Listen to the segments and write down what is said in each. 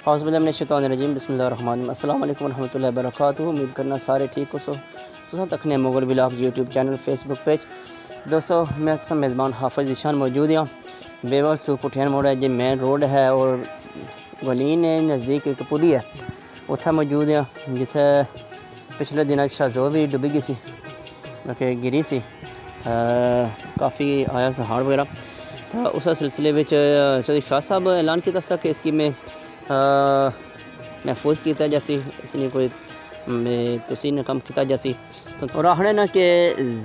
औज़ुबिल्लाहिमिनश्शैतानिर्रजीम बिस्मिल्लाहिर्रहमानिर्रहीम अस्सलाम वालेकुम रहमतुल्लाहि व बरकातुहू। उम्मीद करना सारे ठीक हो। सो तकने Mughal blog YouTube channel Facebook page. दोस्तों मैं सब मेज़बान हाफिज़ ज़ीशान मौजूद हाँ बेवल सुपुठियान मोड़ है जो मेन रोड है और गलीन नज़दीक एक पुली है उत्थे मौजूद हाँ जिथे पिछले दिन शाहज़ोर भी डुबी गई सी गिरी सी काफ़ी आया सहाड़ वगैरह। तो उस सिलसिले में चौधरी शाह साहब ऐलान किया था कि इसकी में महफूज किया जैसी इसने कोई तुसी ने कम किया जैसी और आखने ना कि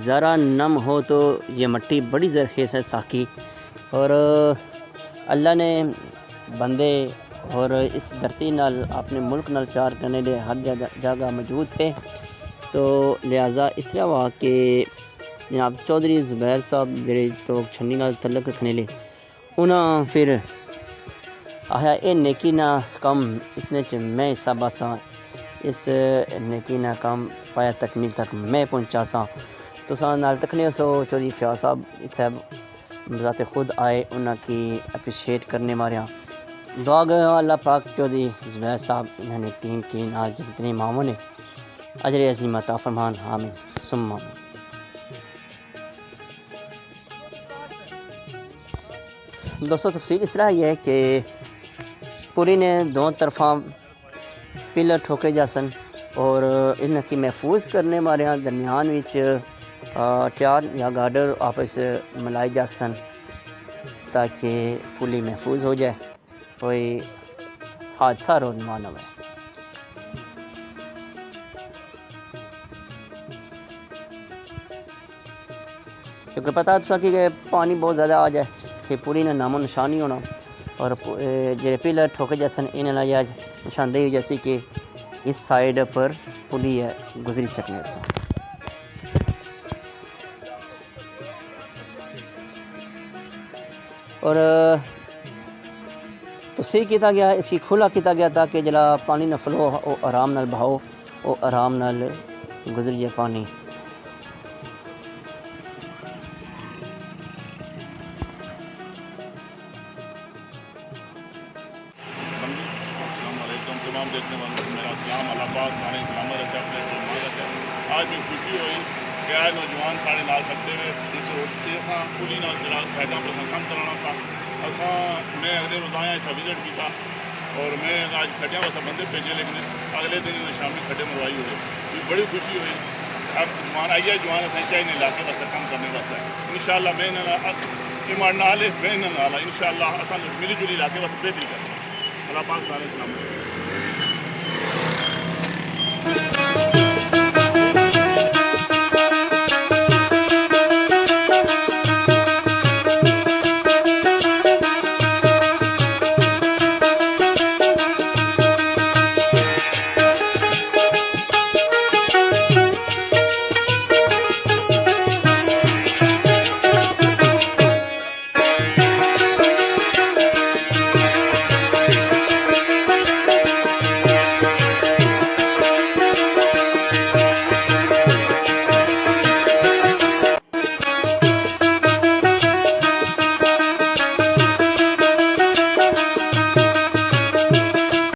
ज़रा नम हो तो ये मट्टी बड़ी ज़रखेज़ है साकी और अल्लाह ने बंदे और इस धरती नाल अपने मुल्क नाल प्यार करने लिए हर जगह मौजूद थे। तो लिहाजा इस तरह हुआ कि जनाब चौधरी ज़ुबैर साहब जेडे तो छन्नी नाल तल्लक रखने लिए उन्हें फिर आया ये नेकी ना कम इसने च मैं हिस्सा बासा इस नेकी ना कम पाया तकमील तक मैं पहुँचा सा तो नाल तकने सो चौधरी शाह साहब इतने बजाते खुद आए उनकी अप्रिशिएट करने मारिया दुआ गया अल्लाह पाक चौधरी ज़ुबैर साहब इन्होंने टीम की नाल जितने इमामों ने अजर अज़ीम अता फरमान आमीन सुम्मा। दोस्तों तफसील इस तरह यह है कि पूरी ने दोनों तरफा पिलर ठोके जा सन और इनकी महफूज करने वाले दरमियान विच चार या गार्डर आपस मिलाए जा सन ताकि पुली महफूज हो जाए कोई हादसा रोनमा न हो। क्योंकि पता था कि पानी बहुत ज़्यादा आ जाए कि पूरी ने नामो निशान नहीं होना और जो पिलर ठोके जैसन इन आज निशानदेही जैसी कि इस साइड पर पुली है गुजरी सकने से। और तो सही किया गया इसकी खुला किया गया था कि जरा पानी न फ्लो वो आराम नाल बहाओ वो आराम नाल गुजरी जाए पानी। तमाम देखने वालों को मेरा सलाम अल्लाह पाक सारे सलामत रखे अपने मान रखे। आज भी खुशी हुई कि आज नौजवान साढ़े नाल सकते हुए इस असा पुली नाल जरा साइडा पर कम कराना सा असा मैं अगले रोज़ आया इतना विजिट किया और मैं आज खड्डिया वास्ते बंदे भेजे लेकिन अगले दिन शामी खड्डे मरवाई हुए बड़ी खुशी हुई। अब जवान आई है जवान असें चाहिए इलाके वास्ते कम करने वास्ते इंशाअल्लाह मैं ईमान नाल मैं नाल इंशाअल्लाह असा मिली जुली इलाके वास्ते बेहतरी कर अल्लाह पाक सारे सलामत।